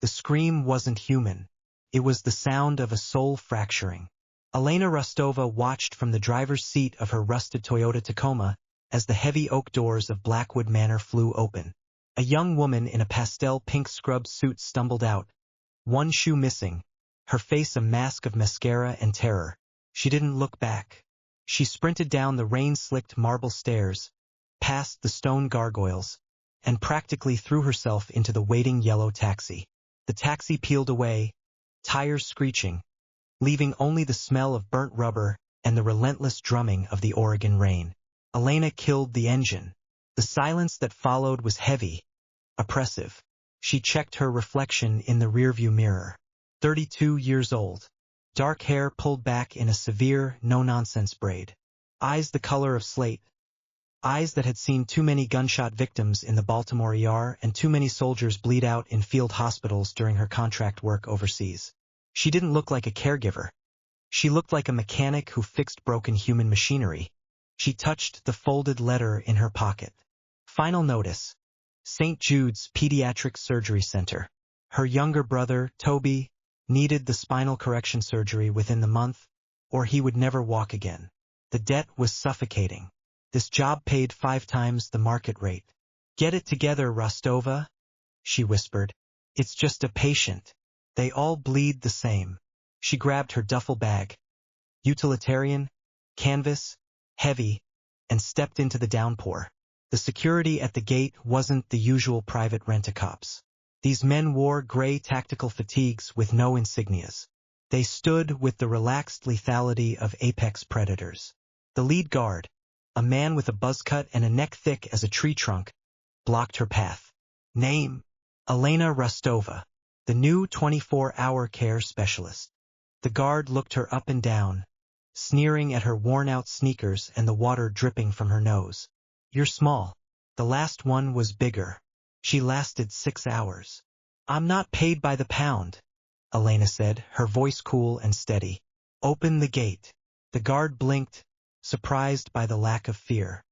The scream wasn't human. It was the sound of a soul fracturing. Elena Rostova watched from the driver's seat of her rusted Toyota Tacoma as the heavy oak doors of Blackwood Manor flew open. A young woman in a pastel pink scrub suit stumbled out, one shoe missing, her face a mask of mascara and terror. She didn't look back. She sprinted down the rain-slicked marble stairs, past the stone gargoyles, and practically threw herself into the waiting yellow taxi. The taxi peeled away, tires screeching, leaving only the smell of burnt rubber and the relentless drumming of the Oregon rain. Elena killed the engine. The silence that followed was heavy, oppressive. She checked her reflection in the rearview mirror. 32 years old. Dark hair pulled back in a severe, no-nonsense braid. Eyes the color of slate. Eyes that had seen too many gunshot victims in the Baltimore ER and too many soldiers bleed out in field hospitals during her contract work overseas. She didn't look like a caregiver. She looked like a mechanic who fixed broken human machinery. She touched the folded letter in her pocket. Final notice. St. Jude's Pediatric Surgery Center. Her younger brother, Toby, needed the spinal correction surgery within the month, or he would never walk again. The debt was suffocating. This job paid 5 times the market rate. "Get it together, Rostova," she whispered. "It's just a patient. They all bleed the same." She grabbed her duffel bag, utilitarian, canvas, heavy, and stepped into the downpour. The security at the gate wasn't the usual private rent-a-cops. These men wore gray tactical fatigues with no insignias. They stood with the relaxed lethality of apex predators. The lead guard, a man with a buzz cut and a neck thick as a tree trunk, blocked her path. Name: Elena Rostova, the new 24-hour care specialist. The guard looked her up and down, sneering at her worn-out sneakers and the water dripping from her nose. "You're small. The last one was bigger. She lasted 6 hours." "I'm not paid by the pound," Elena said, her voice cool and steady. "Open the gate." The guard blinked, surprised by the lack of fear.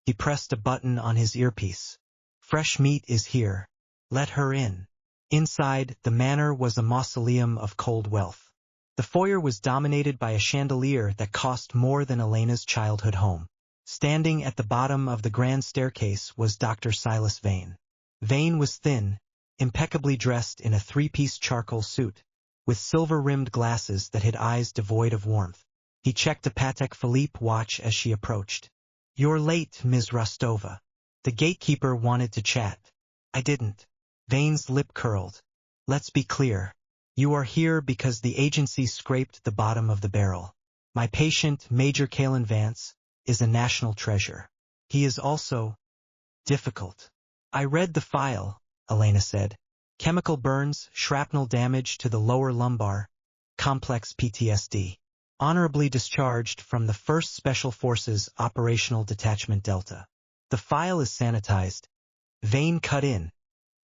He pressed a button on his earpiece. "Fresh meat is here. Let her in." Inside, the manor was a mausoleum of cold wealth. The foyer was dominated by a chandelier that cost more than Elena's childhood home. Standing at the bottom of the grand staircase was Dr. Silas Vane. Vane was thin, impeccably dressed in a 3-piece charcoal suit, with silver-rimmed glasses that hid eyes devoid of warmth. He checked a Patek Philippe watch as she approached. "You're late, Ms. Rostova." The gatekeeper wanted to chat. "I didn't." Vane's lip curled. "Let's be clear. You are here because the agency scraped the bottom of the barrel. My patient, Major Kalen Vance, is a national treasure. He is also difficult." "I read the file," Elena said. "Chemical burns, shrapnel damage to the lower lumbar, complex PTSD. Honorably discharged from the 1st Special Forces Operational Detachment Delta." "The file is sanitized." Vane cut in,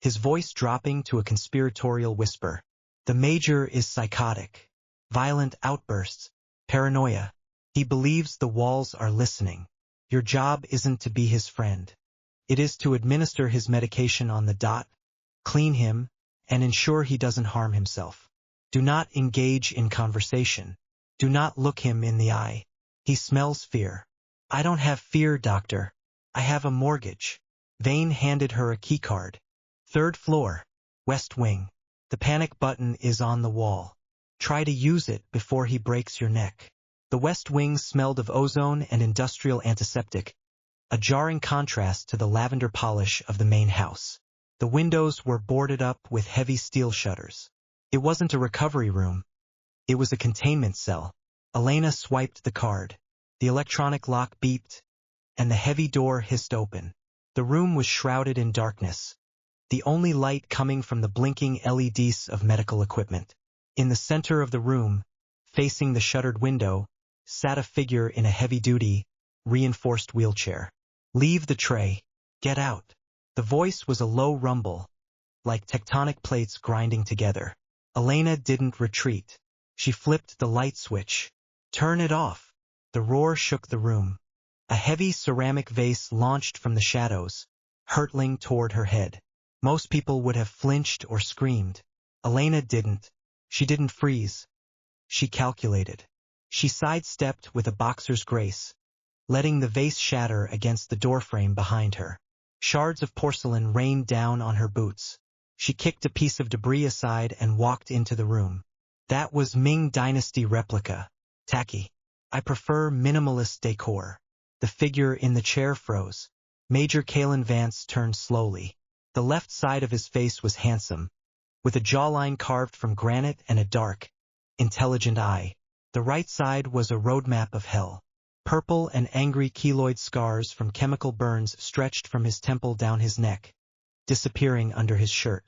his voice dropping to a conspiratorial whisper. "The major is psychotic. Violent outbursts, paranoia. He believes the walls are listening. Your job isn't to be his friend. It is to administer his medication on the dot, clean him, and ensure he doesn't harm himself. Do not engage in conversation. Do not look him in the eye. He smells fear." "I don't have fear, doctor. I have a mortgage." Vane handed her a keycard. "3rd floor, West Wing. The panic button is on the wall. Try to use it before he breaks your neck." The West Wing smelled of ozone and industrial antiseptic, a jarring contrast to the lavender polish of the main house. The windows were boarded up with heavy steel shutters. It wasn't a recovery room. It was a containment cell. Elena swiped the card. The electronic lock beeped, and the heavy door hissed open. The room was shrouded in darkness, the only light coming from the blinking LEDs of medical equipment. In the center of the room, facing the shuttered window, sat a figure in a heavy-duty, reinforced wheelchair. "Leave the tray. Get out." The voice was a low rumble, like tectonic plates grinding together. Elena didn't retreat. She flipped the light switch. "Turn it off." The roar shook the room. A heavy ceramic vase launched from the shadows, hurtling toward her head. Most people would have flinched or screamed. Elena didn't. She didn't freeze. She calculated. She sidestepped with a boxer's grace, letting the vase shatter against the doorframe behind her. Shards of porcelain rained down on her boots. She kicked a piece of debris aside and walked into the room. That was Ming Dynasty replica. Tacky. I prefer minimalist decor. The figure in the chair froze. Major Kalen Vance turned slowly. The left side of his face was handsome, with a jawline carved from granite and a dark, intelligent eye. The right side was a roadmap of hell. Purple and angry keloid scars from chemical burns stretched from his temple down his neck, disappearing under his shirt.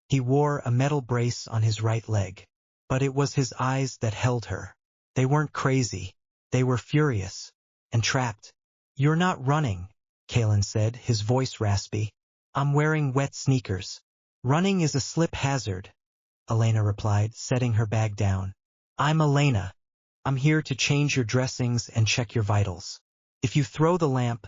He wore a metal brace on his right leg. But it was his eyes that held her. They weren't crazy. They were furious and trapped. You're not running, Kalen said, his voice raspy. I'm wearing wet sneakers. Running is a slip hazard, Elena replied, setting her bag down. I'm Elena. I'm here to change your dressings and check your vitals. If you throw the lamp,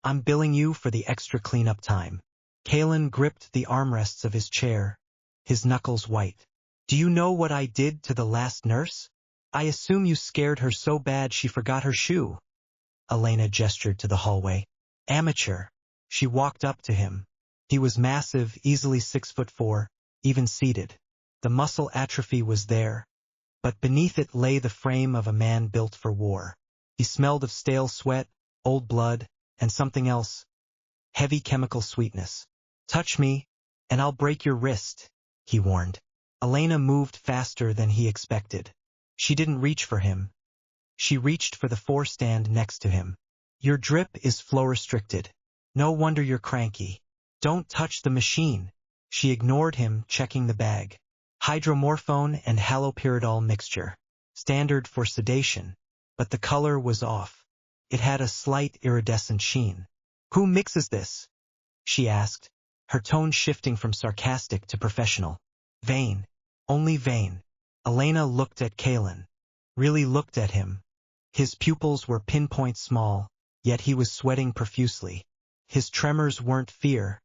I'm billing you for the extra cleanup time. Kalen gripped the armrests of his chair, his knuckles white. Do you know what I did to the last nurse? I assume you scared her so bad she forgot her shoe. Elena gestured to the hallway. Amateur. She walked up to him. He was massive, easily 6'4", even seated. The muscle atrophy was there, but beneath it lay the frame of a man built for war. He smelled of stale sweat, old blood, and something else. Heavy chemical sweetness. Touch me, and I'll break your wrist, he warned. Elena moved faster than he expected. She didn't reach for him. She reached for the four-stand next to him. Your drip is flow-restricted. No wonder you're cranky. Don't touch the machine. She ignored him, checking the bag. Hydromorphone and haloperidol mixture. Standard for sedation. But the color was off. It had a slight iridescent sheen. Who mixes this? She asked, her tone shifting from sarcastic to professional. Vane. Only Vane. Elena looked at Kalen. Really looked at him. His pupils were pinpoint small, yet he was sweating profusely. His tremors weren't fear.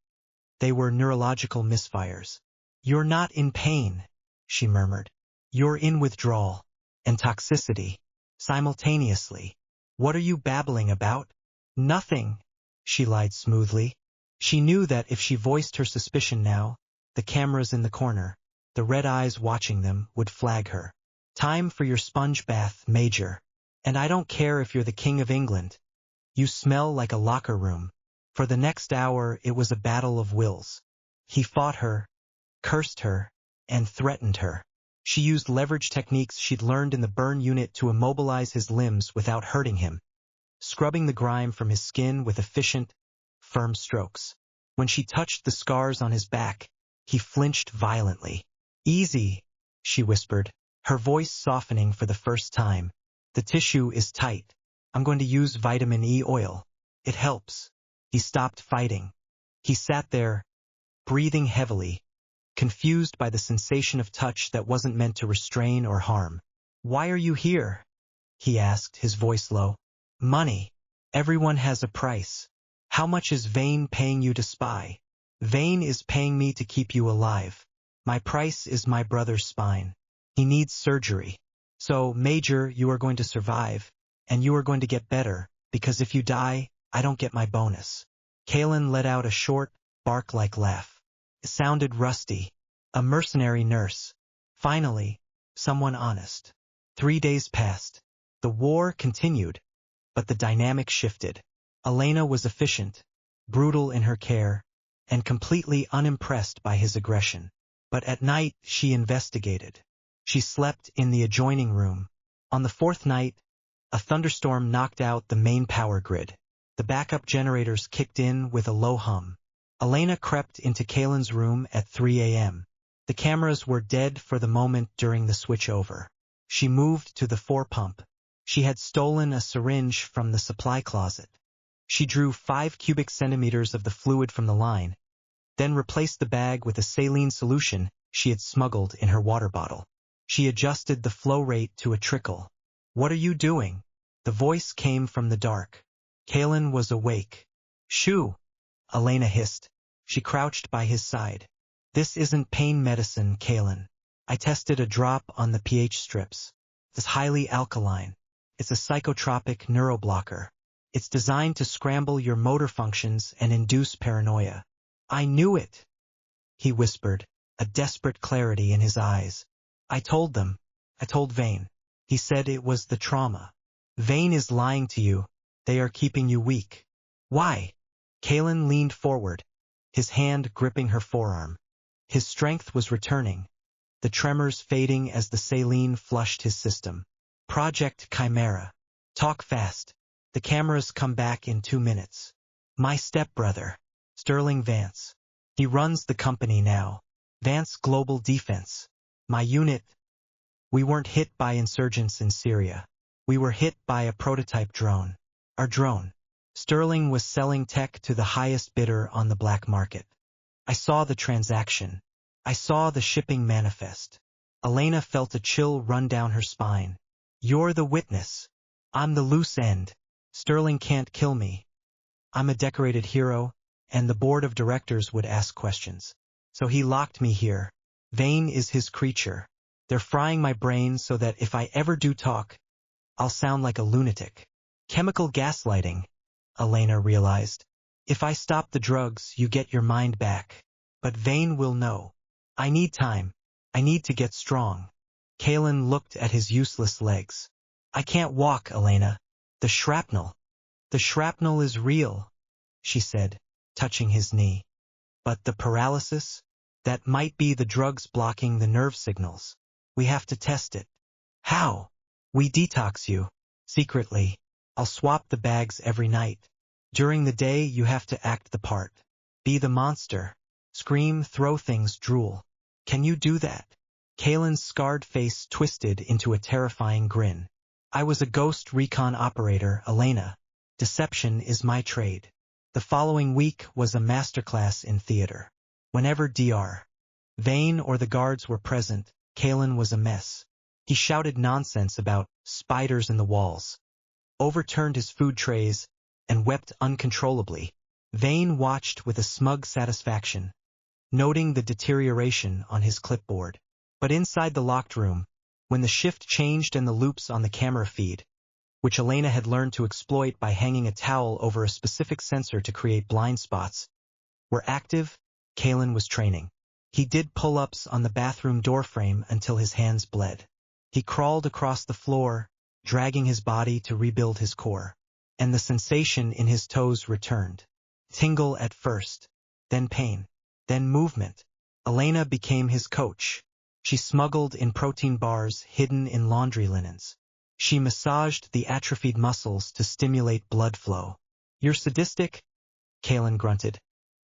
They were neurological misfires. You're not in pain, she murmured. You're in withdrawal and toxicity simultaneously. What are you babbling about? Nothing, she lied smoothly. She knew that if she voiced her suspicion now, the cameras in the corner, the red eyes watching them, would flag her. Time for your sponge bath, Major. And I don't care if you're the King of England. You smell like a locker room. For the next hour it was a battle of wills. He fought her, cursed her, and threatened her. She used leverage techniques she'd learned in the burn unit to immobilize his limbs without hurting him, scrubbing the grime from his skin with efficient, firm strokes. When she touched the scars on his back, he flinched violently. Easy, she whispered, her voice softening for the first time. The tissue is tight. I'm going to use vitamin E oil. It helps. He stopped fighting. He sat there, breathing heavily, confused by the sensation of touch that wasn't meant to restrain or harm. Why are you here? He asked, his voice low. Money. Everyone has a price. How much is Vane paying you to spy? Vane is paying me to keep you alive. My price is my brother's spine. He needs surgery. So, Major, you are going to survive, and you are going to get better, because if you die, I don't get my bonus. Kalen let out a short, bark-like laugh. It sounded rusty. A mercenary nurse. Finally, someone honest. 3 days passed. The war continued, but the dynamic shifted. Elena was efficient, brutal in her care, and completely unimpressed by his aggression. But at night, she investigated. She slept in the adjoining room. On the 4th night, a thunderstorm knocked out the main power grid. The backup generators kicked in with a low hum. Elena crept into Kalen's room at 3 a.m. The cameras were dead for the moment during the switchover. She moved to the 4-pump. She had stolen a syringe from the supply closet. She drew 5 cubic centimeters of the fluid from the line, then replaced the bag with a saline solution she had smuggled in her water bottle. She adjusted the flow rate to a trickle. What are you doing? The voice came from the dark. Kalen was awake. Shoo! Elena hissed. She crouched by his side. This isn't pain medicine, Kalen. I tested a drop on the pH strips. It's highly alkaline. It's a psychotropic neuroblocker. It's designed to scramble your motor functions and induce paranoia. I knew it, he whispered, a desperate clarity in his eyes. I told them. I told Vane. He said it was the trauma. Vane is lying to you. They are keeping you weak. Why? Kaelin leaned forward, his hand gripping her forearm. His strength was returning, the tremors fading as the saline flushed his system. Project Chimera. Talk fast. The cameras come back in 2 minutes. My stepbrother, Sterling Vance. He runs the company now. Vance Global Defense. My unit. We weren't hit by insurgents in Syria. We were hit by a prototype drone. Our drone. Sterling was selling tech to the highest bidder on the black market. I saw the transaction. I saw the shipping manifest. Elena felt a chill run down her spine. You're the witness. I'm the loose end. Sterling can't kill me. I'm a decorated hero, and the board of directors would ask questions. So he locked me here. Vane is his creature. They're frying my brain so that if I ever do talk, I'll sound like a lunatic. Chemical gaslighting, Elena realized. If I stop the drugs, you get your mind back. But Vane will know. I need time. I need to get strong. Kaelin looked at his useless legs. I can't walk, Elena. The shrapnel. The shrapnel is real, she said, touching his knee. But the paralysis? That might be the drugs blocking the nerve signals. We have to test it. How? We detox you. Secretly. I'll swap the bags every night. During the day, you have to act the part. Be the monster. Scream, throw things, drool. Can you do that? Kaelin's scarred face twisted into a terrifying grin. I was a ghost recon operator, Elena. Deception is my trade. The following week was a masterclass in theater. Whenever Dr. Vane or the guards were present, Kaelin was a mess. He shouted nonsense about spiders in the walls, overturned his food trays, and wept uncontrollably. Vane watched with a smug satisfaction, noting the deterioration on his clipboard. But inside the locked room, when the shift changed and the loops on the camera feed, which Elena had learned to exploit by hanging a towel over a specific sensor to create blind spots, were active, Kaelin was training. He did pull-ups on the bathroom doorframe until his hands bled. He crawled across the floor, dragging his body to rebuild his core. And the sensation in his toes returned. Tingle at first, then pain, then movement. Elena became his coach. She smuggled in protein bars hidden in laundry linens. She massaged the atrophied muscles to stimulate blood flow. You're sadistic? Kaelin grunted,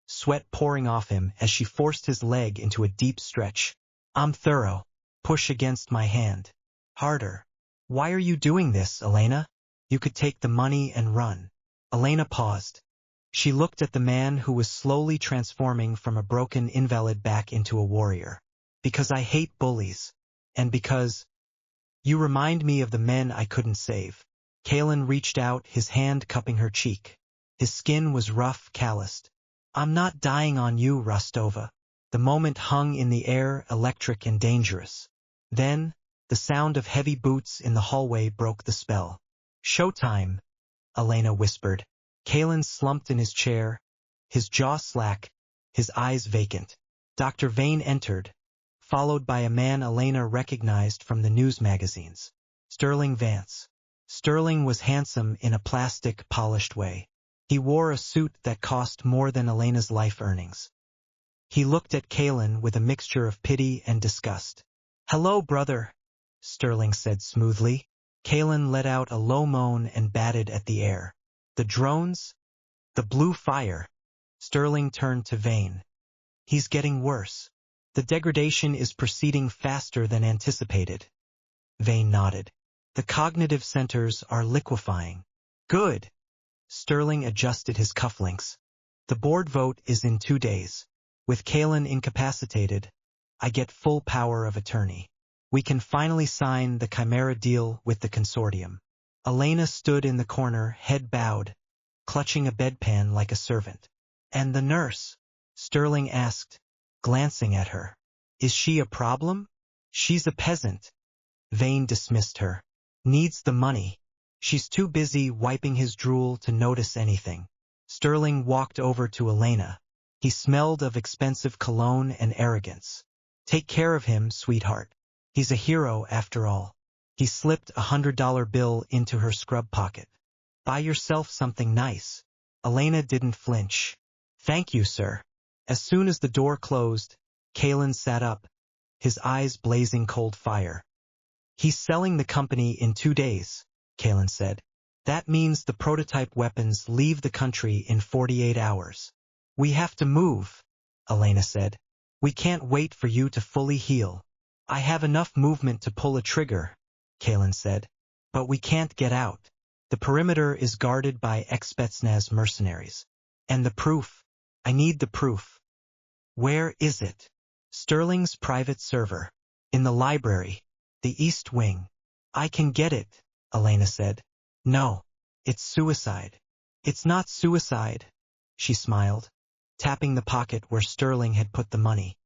sweat pouring off him as she forced his leg into a deep stretch. I'm thorough. Push against my hand. Harder. Why are you doing this, Elena? You could take the money and run. Elena paused. She looked at the man who was slowly transforming from a broken invalid back into a warrior. Because I hate bullies. And because you remind me of the men I couldn't save. Kaelin reached out, his hand cupping her cheek. His skin was rough, calloused. I'm not dying on you, Rostova. The moment hung in the air, electric and dangerous. Then, the sound of heavy boots in the hallway broke the spell. Showtime, Elena whispered. Kaelin slumped in his chair, his jaw slack, his eyes vacant. Dr. Vane entered, followed by a man Elena recognized from the news magazines. Sterling Vance. Sterling was handsome in a plastic, polished way. He wore a suit that cost more than Elena's life earnings. He looked at Kaelin with a mixture of pity and disgust. Hello, brother, Sterling said smoothly. Kaelin let out a low moan and batted at the air. The drones? The blue fire. Sterling turned to Vane. He's getting worse. The degradation is proceeding faster than anticipated. Vane nodded. The cognitive centers are liquefying. Good. Sterling adjusted his cufflinks. The board vote is in 2 days. With Kaelin incapacitated, I get full power of attorney. We can finally sign the Chimera deal with the consortium. Elena stood in the corner, head bowed, clutching a bedpan like a servant. And the nurse? Sterling asked, glancing at her. Is she a problem? She's a peasant. Vane dismissed her. Needs the money. She's too busy wiping his drool to notice anything. Sterling walked over to Elena. He smelled of expensive cologne and arrogance. Take care of him, sweetheart. He's a hero after all. He slipped a $100 bill into her scrub pocket. Buy yourself something nice. Elena didn't flinch. Thank you, sir. As soon as the door closed, Kalen sat up, his eyes blazing cold fire. He's selling the company in 2 days, Kalen said. That means the prototype weapons leave the country in 48 hours. We have to move, Elena said. We can't wait for you to fully heal. I have enough movement to pull a trigger, Kalen said. But we can't get out. The perimeter is guarded by ex-Spetsnaz mercenaries. And the proof. I need the proof. Where is it? Sterling's private server. In the library. The East Wing. I can get it, Elena said. No. It's suicide. It's not suicide, she smiled, tapping the pocket where Sterling had put the money.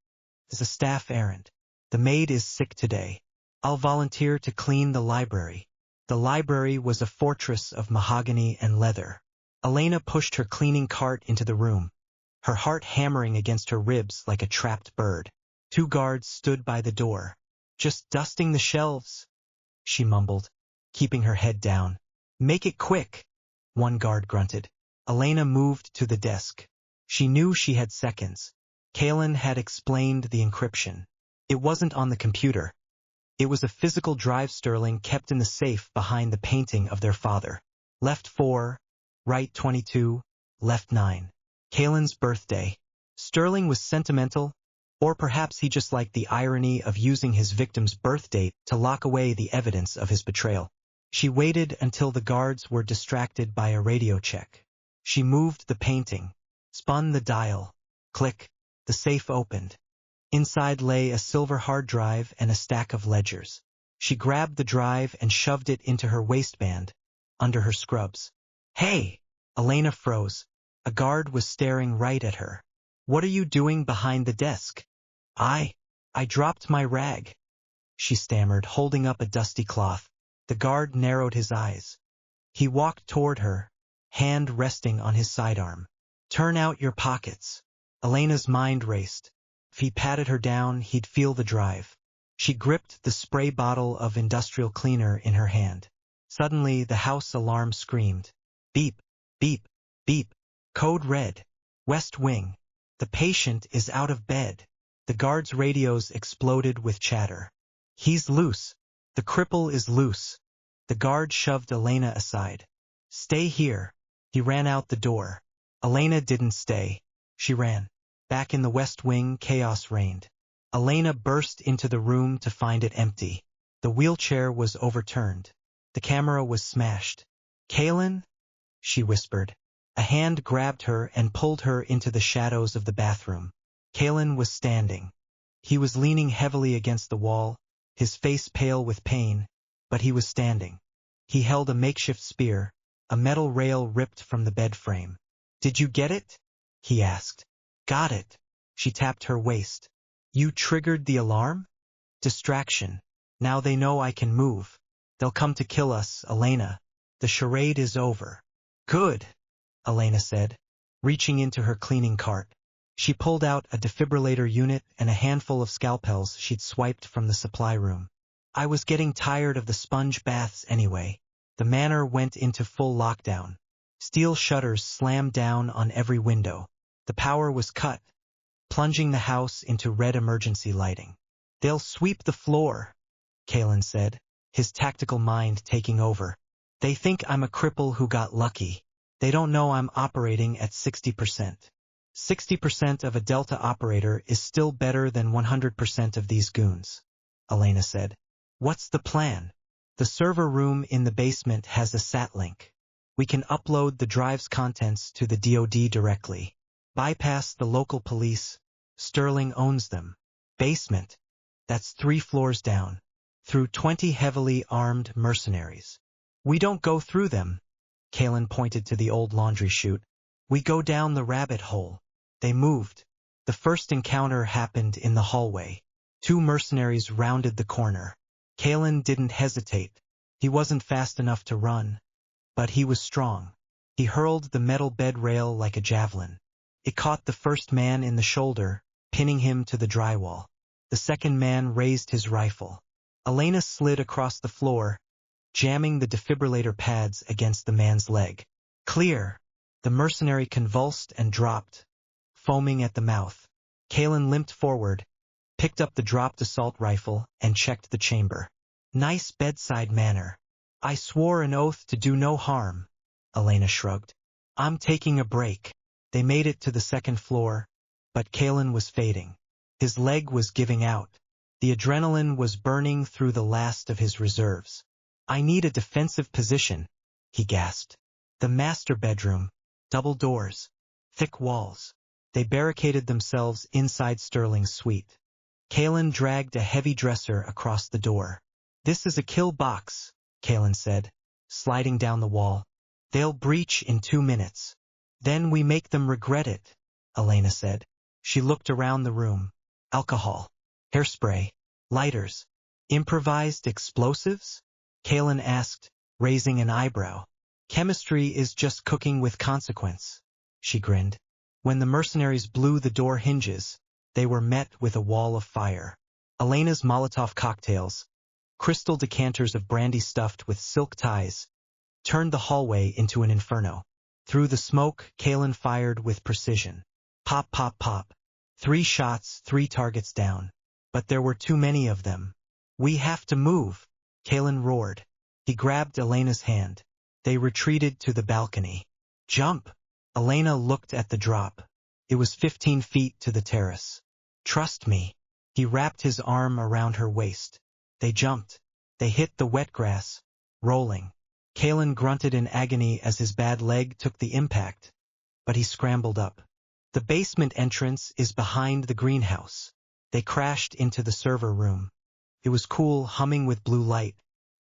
It's a staff errand. The maid is sick today. I'll volunteer to clean the library. The library was a fortress of mahogany and leather. Elena pushed her cleaning cart into the room, her heart hammering against her ribs like a trapped bird. 2 guards stood by the door. Just dusting the shelves, she mumbled, keeping her head down. Make it quick, one guard grunted. Elena moved to the desk. She knew she had seconds. Kalen had explained the encryption. It wasn't on the computer. It was a physical drive Sterling kept in the safe behind the painting of their father. Left 4, right 22, left 9. Kalen's birthday. Sterling was sentimental, or perhaps he just liked the irony of using his victim's birth date to lock away the evidence of his betrayal. She waited until the guards were distracted by a radio check. She moved the painting, spun the dial. Click. The safe opened. Inside lay a silver hard drive and a stack of ledgers. She grabbed the drive and shoved it into her waistband, under her scrubs. Hey! Elena froze. A guard was staring right at her. What are you doing behind the desk? I dropped my rag, she stammered, holding up a dusty cloth. The guard narrowed his eyes. He walked toward her, hand resting on his sidearm. Turn out your pockets. Elena's mind raced. If he patted her down, he'd feel the drive. She gripped the spray bottle of industrial cleaner in her hand. Suddenly, the house alarm screamed. Beep, beep, beep. Code red. West Wing. The patient is out of bed. The guards' radios exploded with chatter. He's loose. The cripple is loose. The guard shoved Elena aside. Stay here. He ran out the door. Elena didn't stay. She ran. Back in the West Wing, chaos reigned. Elena burst into the room to find it empty. The wheelchair was overturned. The camera was smashed. Kalen? She whispered. A hand grabbed her and pulled her into the shadows of the bathroom. Kalen was standing. He was leaning heavily against the wall, his face pale with pain, but he was standing. He held a makeshift spear, a metal rail ripped from the bed frame. Did you get it? He asked. Got it. She tapped her waist. You triggered the alarm? Distraction. Now they know I can move. They'll come to kill us, Elena. The charade is over. Good, Elena said, reaching into her cleaning cart. She pulled out a defibrillator unit and a handful of scalpels she'd swiped from the supply room. I was getting tired of the sponge baths anyway. The manor went into full lockdown. Steel shutters slammed down on every window. The power was cut, plunging the house into red emergency lighting. They'll sweep the floor, Kalen said, his tactical mind taking over. They think I'm a cripple who got lucky. They don't know I'm operating at 60%. 60% of a Delta operator is still better than 100% of these goons, Elena said. What's the plan? The server room in the basement has a sat link. We can upload the drive's contents to the DoD directly. Bypass the local police. Sterling owns them. Basement. That's 3 floors down. Through 20 heavily armed mercenaries. We don't go through them. Kalen pointed to the old laundry chute. We go down the rabbit hole. They moved. The first encounter happened in the hallway. Two mercenaries rounded the corner. Kalen didn't hesitate. He wasn't fast enough to run, but he was strong. He hurled the metal bed rail like a javelin. It caught the first man in the shoulder, pinning him to the drywall. The second man raised his rifle. Elena slid across the floor, jamming the defibrillator pads against the man's leg. Clear! The mercenary convulsed and dropped, foaming at the mouth. Kalen limped forward, picked up the dropped assault rifle, and checked the chamber. Nice bedside manner. I swore an oath to do no harm. Elena shrugged. I'm taking a break. They made it to the second floor, but Kalen was fading. His leg was giving out. The adrenaline was burning through the last of his reserves. I need a defensive position, he gasped. The master bedroom, double doors, thick walls. They barricaded themselves inside Sterling's suite. Kalen dragged a heavy dresser across the door. This is a kill box, Kalen said, sliding down the wall. They'll breach in 2 minutes. Then we make them regret it, Elena said. She looked around the room. Alcohol, hairspray, lighters, improvised explosives? Kalen asked, raising an eyebrow. Chemistry is just cooking with consequence, she grinned. When the mercenaries blew the door hinges, they were met with a wall of fire. Elena's Molotov cocktails, crystal decanters of brandy stuffed with silk ties, turned the hallway into an inferno. Through the smoke, Kalen fired with precision. Pop, pop, pop. 3 shots, 3 targets down. But there were too many of them. We have to move, Kalen roared. He grabbed Elena's hand. They retreated to the balcony. Jump! Elena looked at the drop. It was 15 feet to the terrace. Trust me. He wrapped his arm around her waist. They jumped. They hit the wet grass, rolling. Kalen grunted in agony as his bad leg took the impact, but he scrambled up. The basement entrance is behind the greenhouse. They crashed into the server room. It was cool, humming with blue light.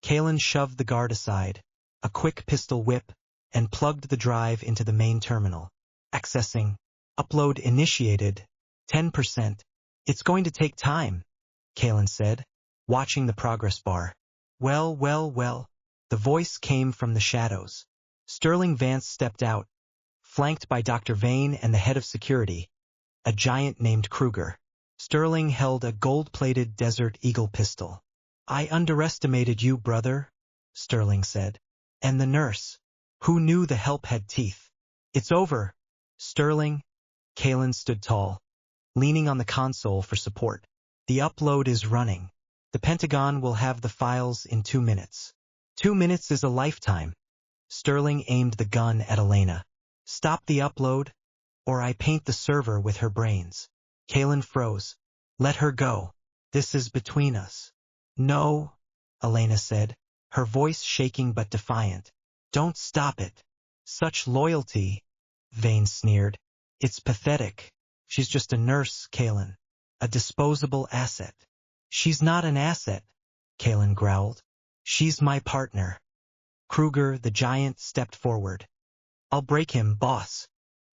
Kalen shoved the guard aside, a quick pistol whip, and plugged the drive into the main terminal. Accessing. Upload initiated. 10%. It's going to take time, Kalen said, watching the progress bar. Well, well, well. The voice came from the shadows. Sterling Vance stepped out, flanked by Dr. Vane and the head of security, a giant named Kruger. Sterling held a gold-plated Desert Eagle pistol. I underestimated you, brother, Sterling said. And the nurse. Who knew the help had teeth? It's over, Sterling. Kalen stood tall, leaning on the console for support. The upload is running. The Pentagon will have the files in 2 minutes. 2 minutes is a lifetime. Sterling aimed the gun at Elena. Stop the upload, or I paint the server with her brains. Kalen froze. Let her go. This is between us. No, Elena said, her voice shaking but defiant. Don't stop it. Such loyalty, Vane sneered. It's pathetic. She's just a nurse, Kalen. A disposable asset. She's not an asset, Kalen growled. She's my partner. Kruger, the giant, stepped forward. I'll break him, boss.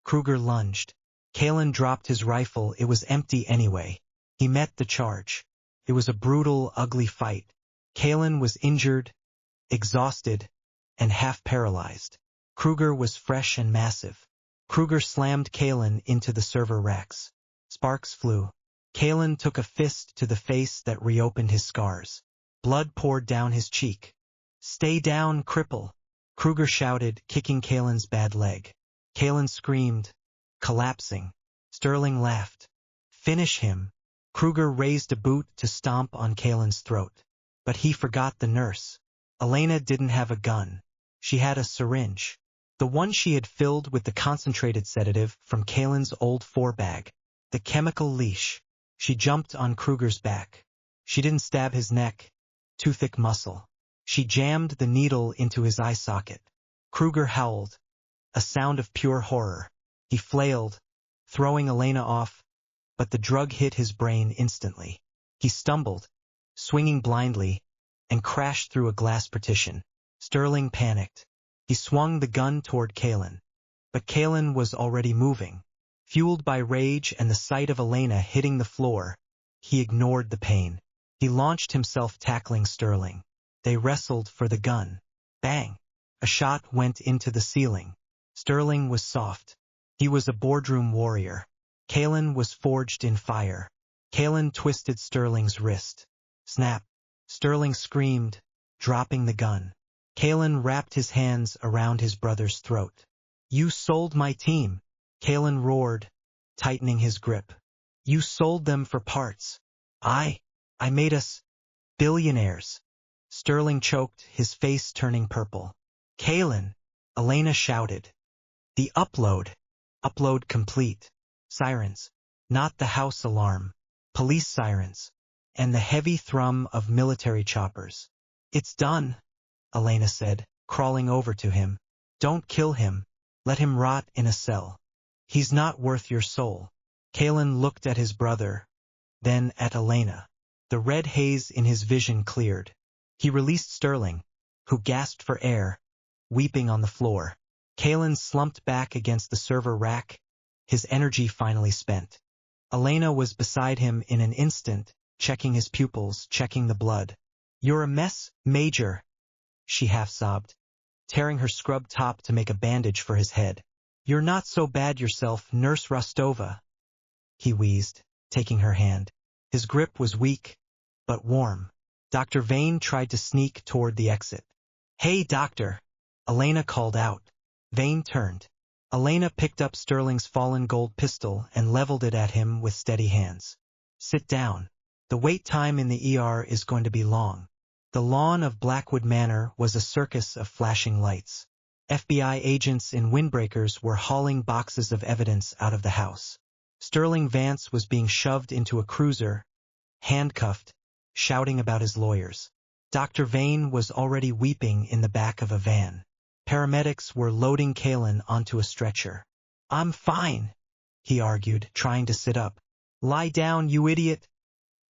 Kruger lunged. Kalen dropped his rifle. It was empty anyway. He met the charge. It was a brutal, ugly fight. Kalen was injured, exhausted, and half paralyzed. Kruger was fresh and massive. Kruger slammed Kalen into the server racks. Sparks flew. Kalen took a fist to the face that reopened his scars. Blood poured down his cheek. Stay down, cripple, Kruger shouted, kicking Kalen's bad leg. Kalen screamed, collapsing. Sterling laughed. Finish him. Kruger raised a boot to stomp on Kalen's throat. But he forgot the nurse. Elena didn't have a gun. She had a syringe. The one she had filled with the concentrated sedative from Kalen's old 4-bag. The chemical leash. She jumped on Kruger's back. She didn't stab his neck. Too thick muscle. She jammed the needle into his eye socket. Kruger howled. A sound of pure horror. He flailed, throwing Elena off, but the drug hit his brain instantly. He stumbled, swinging blindly, and crashed through a glass partition. Sterling panicked. He swung the gun toward Kalen. But Kalen was already moving. Fueled by rage and the sight of Elena hitting the floor, He ignored the pain. He launched himself, tackling Sterling. They wrestled for the gun. Bang! A shot went into the ceiling. Sterling was soft. He was a boardroom warrior. Kalen was forged in fire. Kalen twisted Sterling's wrist. Snap! Sterling screamed, dropping the gun. Kalen wrapped his hands around his brother's throat. "You sold my team," Kalen roared, tightening his grip. "You sold them for parts. I made us billionaires." Sterling choked, his face turning purple. "Kalen!" Elena shouted. The upload complete. Sirens. Not the house alarm. Police sirens. And the heavy thrum of military choppers. "It's done," Elena said, crawling over to him. "Don't kill him. Let him rot in a cell. He's not worth your soul." Kalen looked at his brother, then at Elena. The red haze in his vision cleared. He released Sterling, who gasped for air, weeping on the floor. Kalen slumped back against the server rack, his energy finally spent. Elena was beside him in an instant, checking his pupils, checking the blood. "You're a mess, Major," she half-sobbed, tearing her scrub top to make a bandage for his head. "You're not so bad yourself, Nurse Rostova," he wheezed, taking her hand. His grip was weak, but warm. Dr. Vane tried to sneak toward the exit. "Hey, doctor," Elena called out. Vane turned. Elena picked up Sterling's fallen gold pistol and leveled it at him with steady hands. "Sit down. The wait time in the ER is going to be long." The lawn of Blackwood Manor was a circus of flashing lights. FBI agents in windbreakers were hauling boxes of evidence out of the house. Sterling Vance was being shoved into a cruiser, handcuffed, shouting about his lawyers. Dr. Vane was already weeping in the back of a van. Paramedics were loading Kalen onto a stretcher. "I'm fine," he argued, trying to sit up. "Lie down, you idiot,"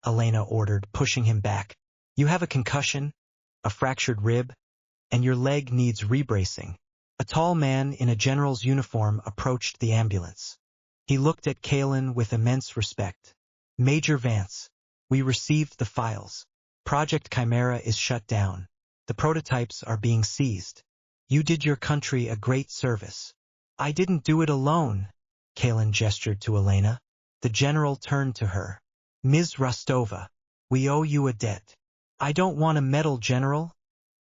Elena ordered, pushing him back. "You have a concussion, a fractured rib, and your leg needs rebracing." A tall man in a general's uniform approached the ambulance. He looked at Kalen with immense respect. "Major Vance, we received the files. Project Chimera is shut down. The prototypes are being seized. You did your country a great service." "I didn't do it alone," Kalen gestured to Elena. The general turned to her. "Ms. Rostova, we owe you a debt." "I don't want a medal, General,"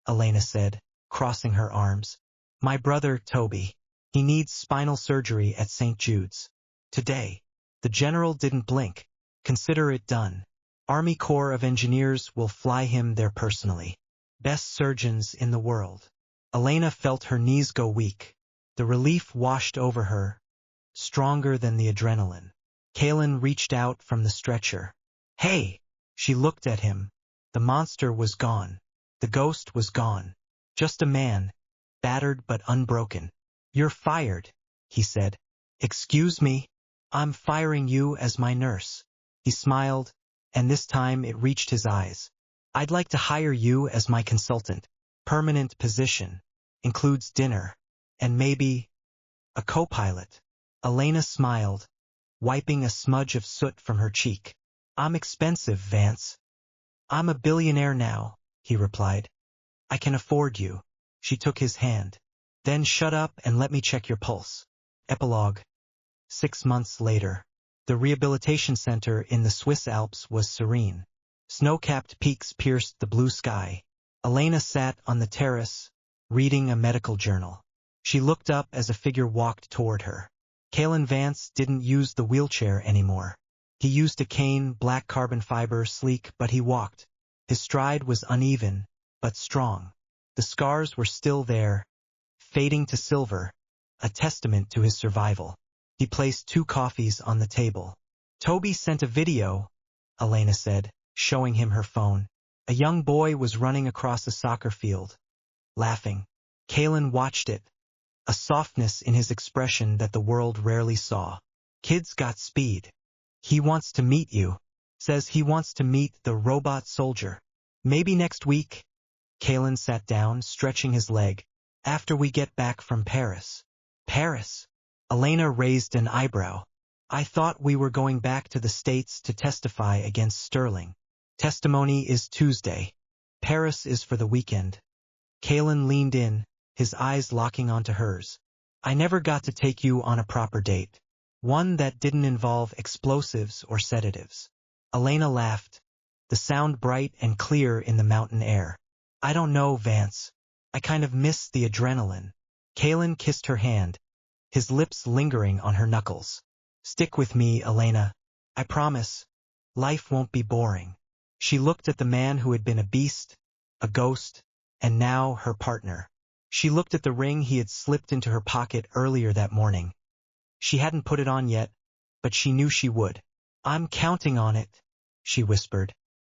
Elena said, crossing her arms. "My brother, Toby. He needs spinal surgery at St. Jude's. Today." The general didn't blink. "Consider it done. Army Corps of Engineers will fly him there personally. Best surgeons in the world." Elena felt her knees go weak. The relief washed over her, stronger than the adrenaline. Kalen reached out from the stretcher. "Hey!" She looked at him. The monster was gone. The ghost was gone. Just a man, battered but unbroken. "You're fired," he said. "Excuse me? I'm firing you as my nurse." He smiled, and this time it reached his eyes. "I'd like to hire you as my consultant. Permanent position. Includes dinner. And maybe a co-pilot." Elena smiled, wiping a smudge of soot from her cheek. "I'm expensive, Vance." "I'm a billionaire now," he replied. "I can afford you." She took his hand. "Then shut up and let me check your pulse." Epilogue. 6 months later. The rehabilitation center in the Swiss Alps was serene. Snow-capped peaks pierced the blue sky. Elena sat on the terrace, reading a medical journal. She looked up as a figure walked toward her. Kalen Vance didn't use the wheelchair anymore. He used a cane, black carbon fiber, sleek, but he walked. His stride was uneven, but strong. The scars were still there, fading to silver, a testament to his survival. He placed 2 coffees on the table. "Toby sent a video," Elena said, showing him her phone. A young boy was running across a soccer field, laughing. Kalen watched it, a softness in his expression that the world rarely saw. "Kid's got speed. He wants to meet you. Says he wants to meet the robot soldier. Maybe next week." Kalen sat down, stretching his leg. "After we get back from Paris." "Paris?" Elena raised an eyebrow. I thought we were going back to the States to testify against Sterling. Testimony is Tuesday. Paris is for the weekend. Kalen leaned in, his eyes locking onto hers. I never got to take you on a proper date. One that didn't involve explosives or sedatives. Elena laughed, the sound bright and clear in the mountain air. I don't know, Vance. I kind of miss the adrenaline. Kalen kissed her hand, his lips lingering on her knuckles. Stick with me, Elena. I promise. Life won't be boring. She looked at the man who had been a beast, a ghost, and now her partner. She looked at the ring he had slipped into her pocket earlier that morning. She hadn't put it on yet, but she knew she would. I'm counting on it, she whispered.